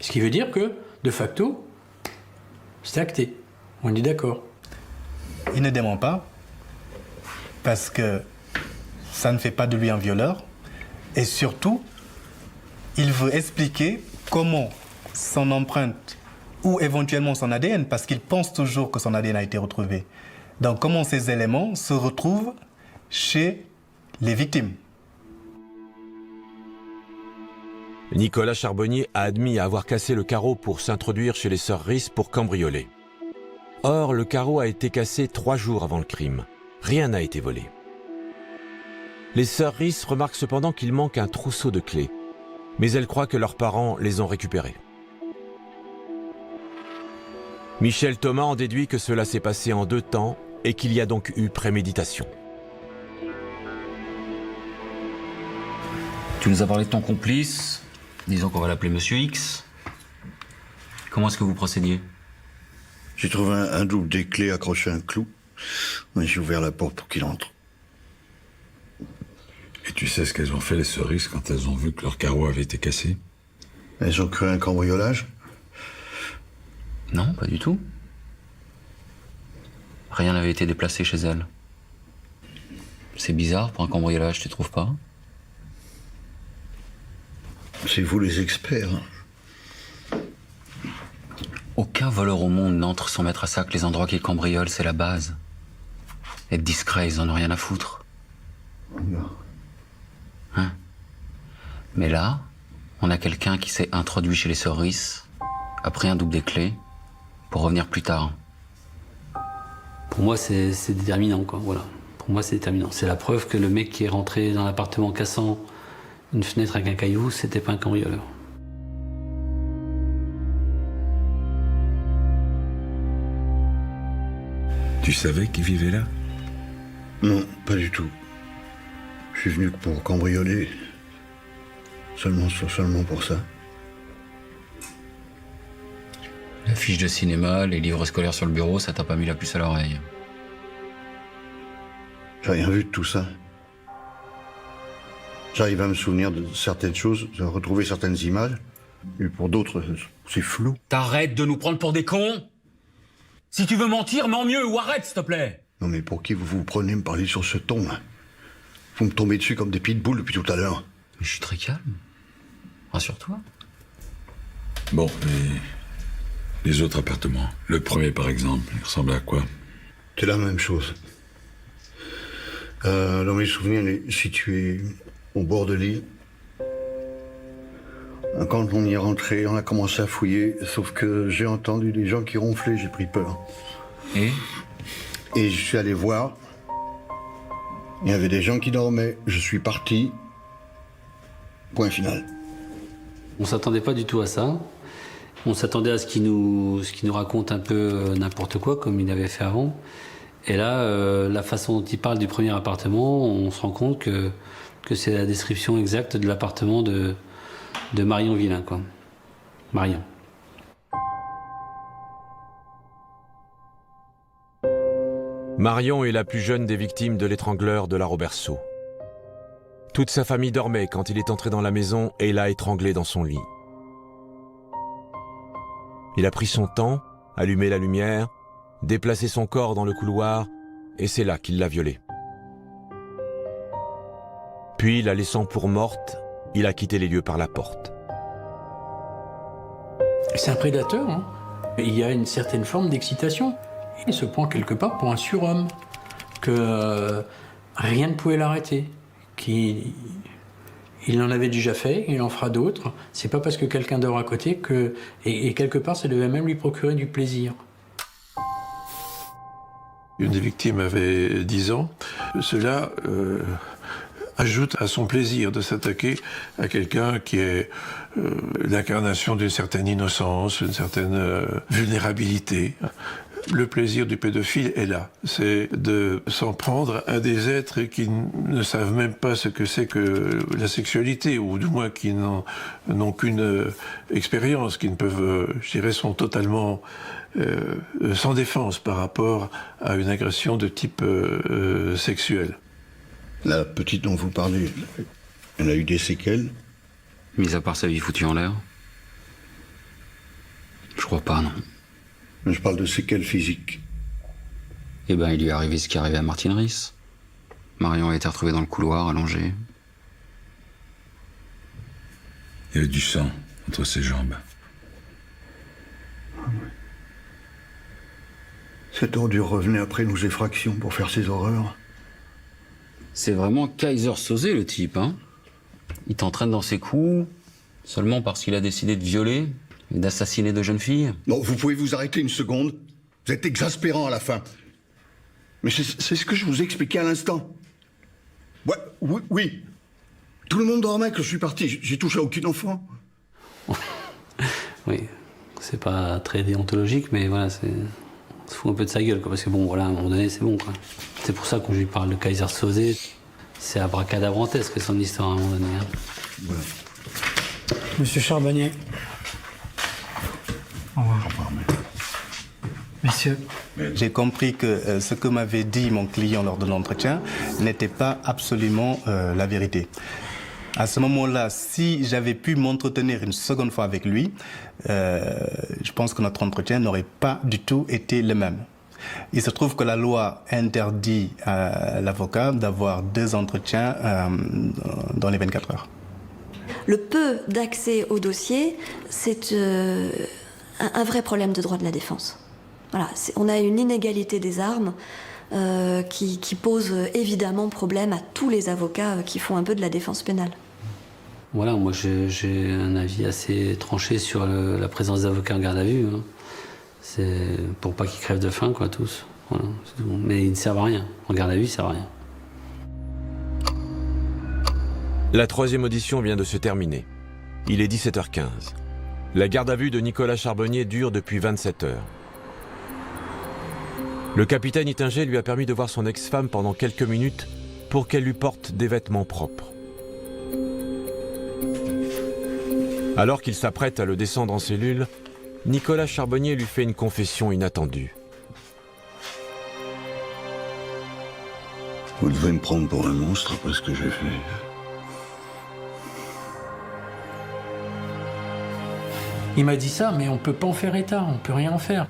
ce qui veut dire que, de facto, c'est acté. On est d'accord. Il ne dément pas, parce que ça ne fait pas de lui un violeur, et surtout, il veut expliquer comment son empreinte ou éventuellement son ADN, parce qu'il pense toujours que son ADN a été retrouvé. Donc comment ces éléments se retrouvent chez les victimes. Nicolas Charbonnier a admis avoir cassé le carreau pour s'introduire chez les sœurs Ries pour cambrioler. Or, le carreau a été cassé 3 jours avant le crime. Rien n'a été volé. Les sœurs Ries remarquent cependant qu'il manque un trousseau de clés, mais elles croient que leurs parents les ont récupérées. Michel Thomas en déduit que cela s'est passé en 2 temps et qu'il y a donc eu préméditation. Tu nous as parlé de ton complice, disons qu'on va l'appeler Monsieur X. Comment est-ce que vous procédiez? J'ai trouvé un double des clés accroché à un clou. J'ai ouvert la porte pour qu'il entre. Et tu sais ce qu'elles ont fait, les sœurs Ries, quand elles ont vu que leur carreau avait été cassé? Elles ont cru un cambriolage? Non, pas du tout. Rien n'avait été déplacé chez elles. C'est bizarre pour un cambriolage, tu trouves pas? C'est vous les experts. Aucun voleur au monde n'entre sans mettre à sac les endroits qu'il cambriole, c'est la base. Être discret, ils en ont rien à foutre. Hein? Mais là, on a quelqu'un qui s'est introduit chez les sœurs Rhys, a pris un double des clés, pour revenir plus tard. Pour moi, c'est déterminant, quoi. Voilà. Pour moi, c'est déterminant. C'est la preuve que le mec qui est rentré dans l'appartement cassant une fenêtre avec un caillou, c'était pas un cambrioleur. Tu savais qu'il vivait là? Non, pas du tout. Je suis venu pour cambrioler. Seulement pour ça. La fiche de cinéma, les livres scolaires sur le bureau, ça t'a pas mis la puce à l'oreille. J'ai rien vu de tout ça. J'arrive à me souvenir de certaines choses, à retrouver certaines images. Mais pour d'autres, c'est flou. T'arrêtes de nous prendre pour des cons? Si tu veux mentir, mens mieux ou arrête, s'il te plaît. Non mais pour qui vous vous prenez me parler sur ce ton, hein? Vous me tombez dessus comme des pitbulls depuis tout à l'heure. Mais je suis très calme. Rassure-toi. Bon, et les autres appartements. Le premier, par exemple, il ressemble à quoi? C'est la même chose. Dans mes souvenirs, il est situé au bord de l'île. Quand on y est rentré, on a commencé à fouiller, sauf que j'ai entendu des gens qui ronflaient, j'ai pris peur. Et je suis allé voir. Il y avait des gens qui dormaient. Je suis parti. Point final. On s'attendait pas du tout à ça. On s'attendait à ce qu'il nous raconte un peu n'importe quoi, comme il avait fait avant. Et là, la façon dont il parle du premier appartement, on se rend compte que c'est la description exacte de l'appartement de Marion Villain, quoi. Marion. Marion est la plus jeune des victimes de l'étrangleur de la Roberceau. Toute sa famille dormait quand il est entré dans la maison et l'a étranglée dans son lit. Il a pris son temps, allumé la lumière, déplacé son corps dans le couloir, et c'est là qu'il l'a violée. Puis, la laissant pour morte, il a quitté les lieux par la porte. C'est un prédateur, hein. Il y a une certaine forme d'excitation. Il se prend quelque part pour un surhomme, que rien ne pouvait l'arrêter, qu'il en avait déjà fait, il en fera d'autres. C'est pas parce que quelqu'un dort à côté que... Et quelque part, ça devait même lui procurer du plaisir. Une des victimes avait 10 ans. Cela ajoute à son plaisir de s'attaquer à quelqu'un qui est l'incarnation d'une certaine innocence, d'une certaine vulnérabilité. Le plaisir du pédophile est là, c'est de s'en prendre à des êtres qui ne savent même pas ce que c'est que la sexualité, ou du moins qui n'ont qu'une expérience, qui ne peuvent, je dirais, sont totalement sans défense par rapport à une agression de type sexuel. La petite dont vous parlez, elle a eu des séquelles? Mis à part sa vie foutue en l'air? Je crois pas, non. Je parle de séquelles physiques. Eh ben, il lui est arrivé ce qui est arrivé à Martine Rhys. Marion a été retrouvée dans le couloir, allongée. Il y avait du sang entre ses jambes. Cette ordure revenait après nos effractions pour faire ses horreurs. C'est vraiment Kaiser Soze, le type, hein. Il t'entraîne dans ses coups, seulement parce qu'il a décidé de violer et d'assassiner de jeunes filles. Non, vous pouvez vous arrêter une seconde? Vous êtes exaspérant à la fin. Mais c'est ce que je vous ai expliqué à l'instant. Ouais, oui. Tout le monde dormait quand je suis parti. J'ai touché à aucun enfant. Oui, c'est pas très déontologique, mais voilà, c'est... On se fout un peu de sa gueule, quoi, parce que bon, voilà, à un moment donné, c'est bon, quoi. C'est pour ça qu'on lui parle de Kaiser Soze. C'est abracadabrantesque, son histoire, à un moment donné. Hein. Voilà. Monsieur Charbonnier. Au revoir. Messieurs. J'ai compris que ce que m'avait dit mon client lors de l'entretien n'était pas absolument la vérité. À ce moment-là, si j'avais pu m'entretenir une seconde fois avec lui, je pense que notre entretien n'aurait pas du tout été le même. Il se trouve que la loi interdit à l'avocat d'avoir 2 entretiens dans les 24 heures. le peu d'accès au dossier, c'est un vrai problème de droit de la défense. Voilà, on a une inégalité des armes qui pose évidemment problème à tous les avocats qui font un peu de la défense pénale. Voilà, moi j'ai un avis assez tranché sur la présence d'avocats en garde à vue. Hein. C'est pour pas qu'ils crèvent de faim, quoi, tous. Voilà, c'est tout. Mais ils ne servent à rien. En garde à vue, ils servent à rien. La troisième audition vient de se terminer. Il est 17h15. La garde à vue de Nicolas Charbonnier dure depuis 27 heures. Le capitaine Ittinger lui a permis de voir son ex-femme pendant quelques minutes pour qu'elle lui porte des vêtements propres. Alors qu'il s'apprête à le descendre en cellule, Nicolas Charbonnier lui fait une confession inattendue. Vous devez me prendre pour un monstre après ce que j'ai fait. Il m'a dit ça, mais on ne peut pas en faire état, on ne peut rien en faire.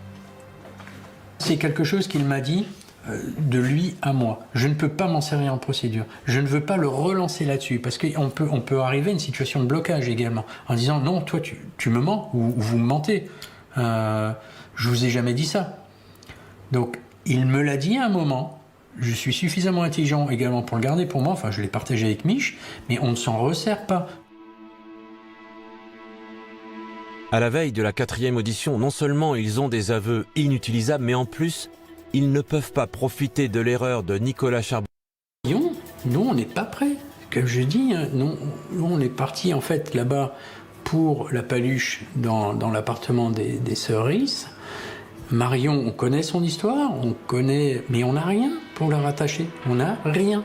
C'est quelque chose qu'il m'a dit de lui à moi. Je ne peux pas m'en servir en procédure. Je ne veux pas le relancer là-dessus, parce qu'on peut arriver à une situation de blocage également, en disant non, toi tu me mens, ou vous me mentez. Je vous ai jamais dit ça. Donc il me l'a dit à un moment. Je suis suffisamment intelligent également pour le garder pour moi, enfin je l'ai partagé avec Mich, mais on ne s'en resserre pas. À la veille de la 4e audition, non seulement ils ont des aveux inutilisables, mais en plus, ils ne peuvent pas profiter de l'erreur de Nicolas Charbonnier. Nous, on n'est pas prêts. Comme je dis, nous, on est parti en fait là-bas pour la paluche dans l'appartement des sœurs Riss. Marion, on connaît son histoire, on connaît, mais on n'a rien pour la rattacher. On n'a rien.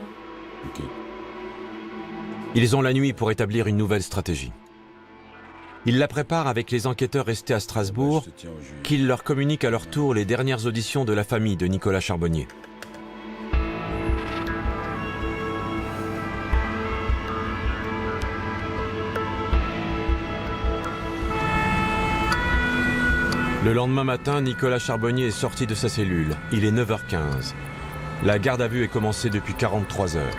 Okay. Ils ont la nuit pour établir une nouvelle stratégie. Ils la préparent avec les enquêteurs restés à Strasbourg, qu'ils leur communiquent à leur tour les dernières auditions de la famille de Nicolas Charbonnier. Le lendemain matin, Nicolas Charbonnier est sorti de sa cellule. Il est 9h15. La garde à vue est commencée depuis 43 heures.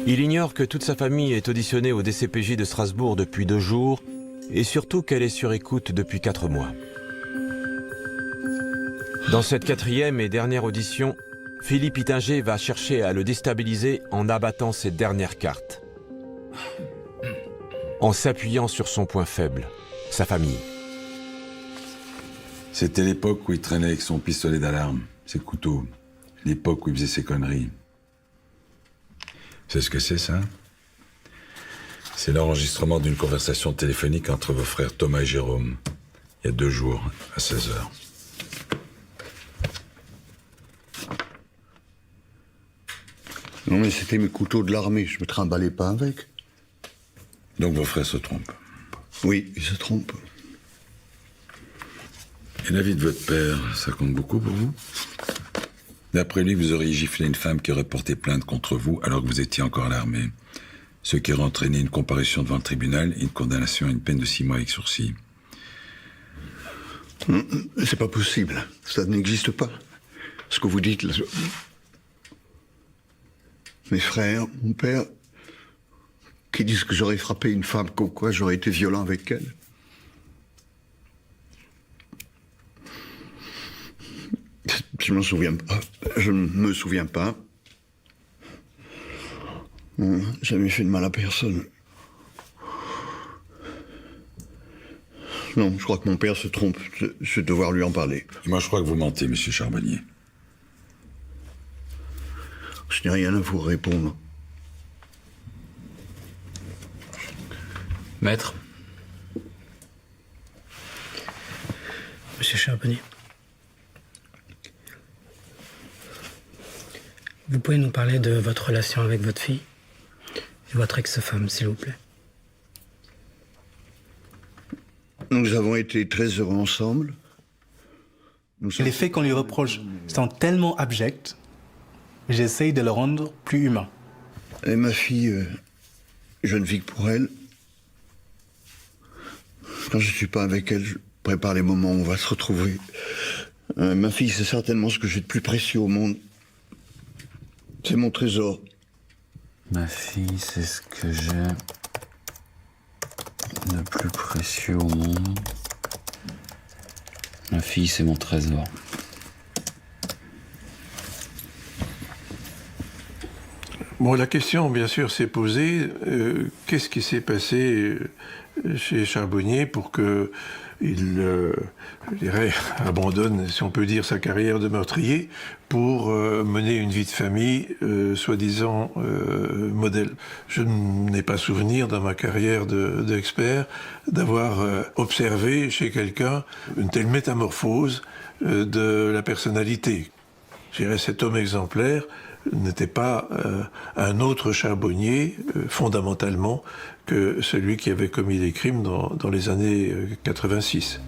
Il ignore que toute sa famille est auditionnée au DCPJ de Strasbourg depuis 2 jours et surtout qu'elle est sur écoute depuis 4 mois. Dans cette 4e et dernière audition, Philippe Ittinger va chercher à le déstabiliser en abattant ses dernières cartes. En s'appuyant sur son point faible, sa famille. C'était l'époque où il traînait avec son pistolet d'alarme, ses couteaux. L'époque où il faisait ses conneries. C'est ce que c'est, ça? C'est l'enregistrement d'une conversation téléphonique entre vos frères Thomas et Jérôme, il y a 2 jours, à 16h. Non mais c'était mes couteaux de l'armée, je me trimballais pas avec. Donc vos frères se trompent? Oui, ils se trompent. Et la vie de votre père, ça compte beaucoup pour vous? D'après lui, vous auriez giflé une femme qui aurait porté plainte contre vous alors que vous étiez encore à l'armée. Ce qui aurait entraîné une comparution devant le tribunal et une condamnation à une peine de 6 mois avec sursis. C'est pas possible. Ça n'existe pas. Ce que vous dites, là... Mes frères, mon père, qui disent que j'aurais frappé une femme, comme quoi j'aurais été violent avec elle. Je m'en souviens pas. Je ne me souviens pas. Jamais fait de mal à personne. Non, je crois que mon père se trompe. Je vais devoir lui en parler. Moi, je crois que vous mentez, monsieur Charbonnier. Je n'ai rien à vous répondre. Maître. Monsieur Charbonnier. Vous pouvez nous parler de votre relation avec votre fille et votre ex-femme, s'il vous plaît. Nous avons été très heureux ensemble. Les faits qu'on lui reproche sont tellement abjects, j'essaye de le rendre plus humain. Et ma fille, je ne vis que pour elle. Quand je ne suis pas avec elle, je prépare les moments où on va se retrouver. Ma fille, c'est certainement ce que j'ai de plus précieux au monde. C'est mon trésor. Ma fille, c'est ce que j'ai de plus précieux au monde. Ma fille, c'est mon trésor. Bon, la question, bien sûr, s'est posée, qu'est-ce qui s'est passé chez Charbonnier pour qu'il, je dirais, abandonne, si on peut dire, sa carrière de meurtrier pour mener une vie de famille, soi-disant modèle. Je n'ai pas souvenir dans ma carrière d'expert d'avoir observé chez quelqu'un une telle métamorphose de la personnalité. Je dirais, cet homme exemplaire n'était pas un autre Charbonnier, fondamentalement, que celui qui avait commis les crimes dans les années 86.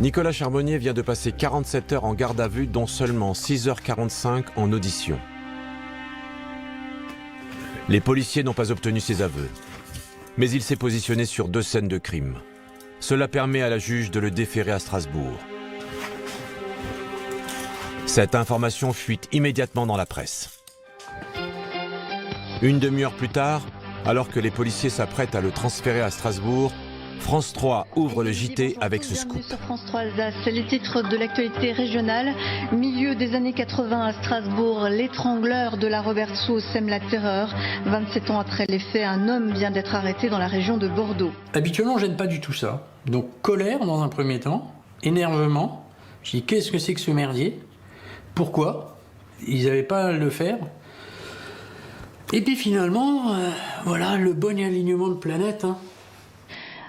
Nicolas Charbonnier vient de passer 47 heures en garde à vue, dont seulement 6h45 en audition. Les policiers n'ont pas obtenu ses aveux, mais il s'est positionné sur 2 scènes de crime. Cela permet à la juge de le déférer à Strasbourg. Cette information fuite immédiatement dans la presse. Une demi-heure plus tard, alors que les policiers s'apprêtent à le transférer à Strasbourg, France 3 ouvre le JT avec ce scoop. Sur France 3 Alsace, c'est les titres de l'actualité régionale. Milieu des années 80 à Strasbourg, l'étrangleur de la Robertsau sème la terreur. 27 ans après les faits, un homme vient d'être arrêté dans la région de Bordeaux. Habituellement, j'aime pas du tout ça. Donc colère dans un premier temps, énervement. Je dis qu'est-ce que c'est que ce merdier? Pourquoi? Ils n'avaient pas à le faire. Et puis finalement, voilà, le bon alignement de planète.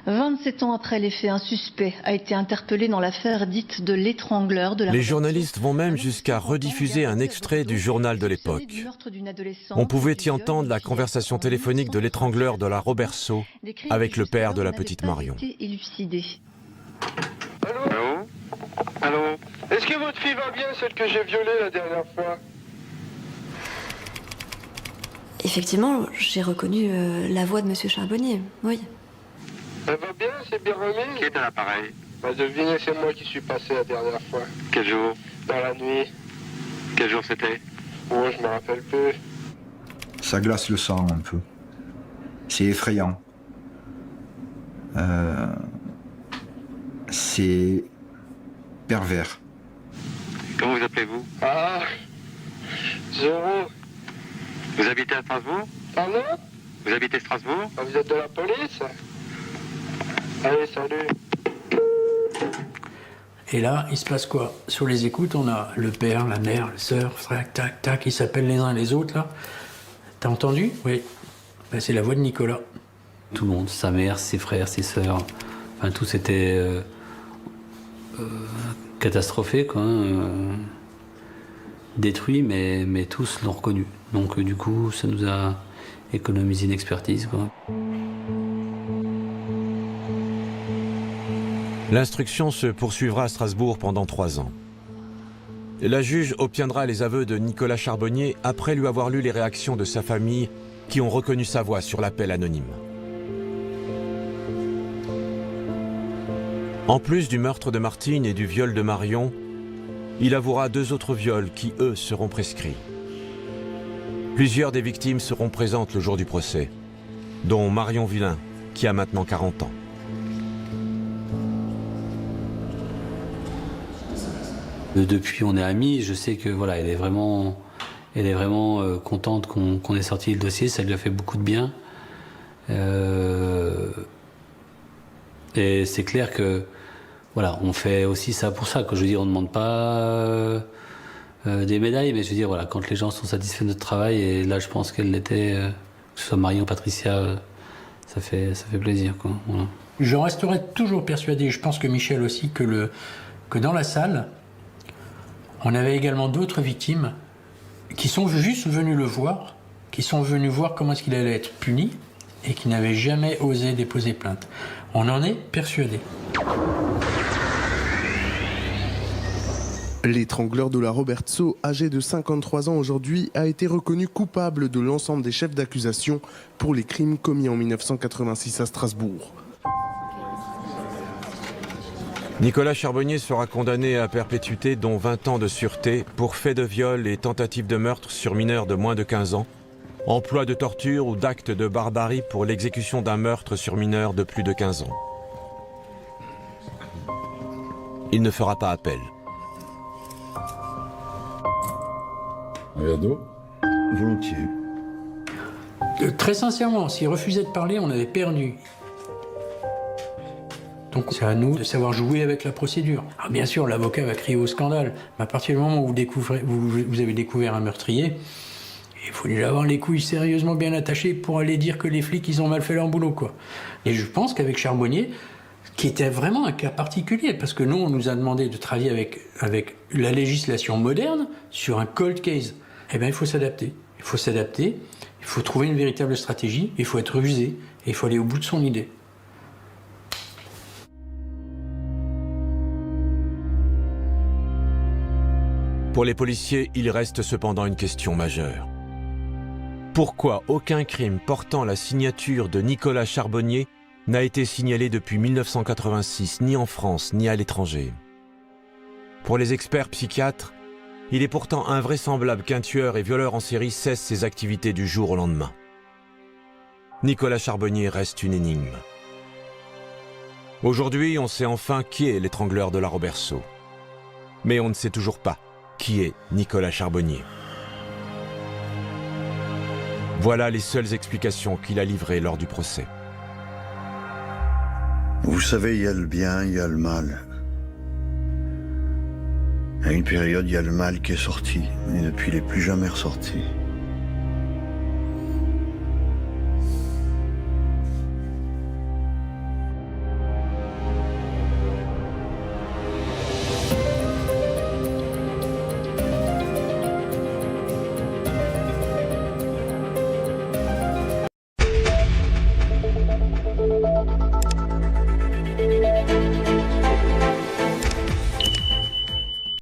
27 ans après les faits, un suspect a été interpellé dans l'affaire dite de l'étrangleur de la... Les journalistes vont même jusqu'à rediffuser un extrait du journal de l'époque. On pouvait y entendre la conversation téléphonique de l'étrangleur de la Robertsau avec le père de la petite Marion. Allô? Allô? Est-ce que votre fille va bien, celle que j'ai violée la dernière fois? Effectivement, j'ai reconnu la voix de Monsieur Charbonnier, oui. Elle va bien, c'est bien remis? Qui est à l'appareil? Bah devinez, c'est moi qui suis passé la dernière fois. Quel jour? Dans la nuit. Quel jour c'était? Oh, je me rappelle plus. Ça glace le sang un peu. C'est effrayant. C'est pervers. Comment vous appelez-vous? Ah, Zéro. Vous habitez à Strasbourg? Pardon? Vous habitez Strasbourg? Ah, vous êtes de la police? Allez, salut. Et là, il se passe quoi? Sur les écoutes, on a le père, la mère, le sœur, frère, tac, tac, ils s'appellent les uns les autres, là. T'as entendu? Oui. Ben, c'est la voix de Nicolas. Tout le monde, sa mère, ses frères, ses sœurs, enfin tous étaient catastrophés, quoi. Détruits, mais tous l'ont reconnu. Donc du coup, ça nous a économisé une expertise, quoi. L'instruction se poursuivra à Strasbourg pendant 3 ans. La juge obtiendra les aveux de Nicolas Charbonnier après lui avoir lu les réactions de sa famille qui ont reconnu sa voix sur l'appel anonyme. En plus du meurtre de Martine et du viol de Marion, il avouera 2 autres viols qui, eux, seront prescrits. Plusieurs des victimes seront présentes le jour du procès, dont Marion Villain, qui a maintenant 40 ans. Depuis, on est amis. Je sais que voilà, elle est vraiment contente qu'on ait sorti le dossier. Ça lui a fait beaucoup de bien. Et c'est clair que voilà, on fait aussi ça pour ça. Que je veux dire, on ne demande pas des médailles, mais je veux dire voilà, quand les gens sont satisfaits de notre travail, et là, je pense qu'elle l'était, que ce soit Marion, Patricia, ça fait plaisir, quoi. Voilà. Je resterai toujours persuadé, je pense que Michel aussi, que dans la salle, on avait également d'autres victimes qui sont juste venues le voir, qui sont venues voir comment est-ce qu'il allait être puni et qui n'avaient jamais osé déposer plainte. On en est persuadé. L'étrangleur de la Robertsau, âgé de 53 ans aujourd'hui, a été reconnu coupable de l'ensemble des chefs d'accusation pour les crimes commis en 1986 à Strasbourg. Nicolas Charbonnier sera condamné à perpétuité, dont 20 ans de sûreté, pour faits de viol et tentative de meurtre sur mineurs de moins de 15 ans, emploi de torture ou d'actes de barbarie pour l'exécution d'un meurtre sur mineur de plus de 15 ans. Il ne fera pas appel. Un verre d'eau ? Volontiers. Très sincèrement, s'il refusait de parler, on avait perdu. Donc c'est à nous de savoir jouer avec la procédure. Alors bien sûr, l'avocat va crier au scandale, mais à partir du moment où vous avez découvert un meurtrier, il faut déjà avoir les couilles sérieusement bien attachées pour aller dire que les flics, ils ont mal fait leur boulot, quoi. Et je pense qu'avec Charbonnier, qui était vraiment un cas particulier, parce que nous, on nous a demandé de travailler avec la législation moderne sur un cold case. Eh bien, il faut s'adapter. Il faut s'adapter, il faut trouver une véritable stratégie, il faut être rusé, et il faut aller au bout de son idée. Pour les policiers, il reste cependant une question majeure. Pourquoi aucun crime portant la signature de Nicolas Charbonnier n'a été signalé depuis 1986, ni en France, ni à l'étranger? Pour les experts psychiatres, il est pourtant invraisemblable qu'un tueur et violeur en série cesse ses activités du jour au lendemain. Nicolas Charbonnier reste une énigme. Aujourd'hui, on sait enfin qui est l'étrangleur de la Roberceau. Mais on ne sait toujours pas qui est Nicolas Charbonnier. Voilà les seules explications qu'il a livrées lors du procès. Vous savez, il y a le bien, il y a le mal. À une période, il y a le mal qui est sorti, et depuis, il n'est plus jamais ressorti.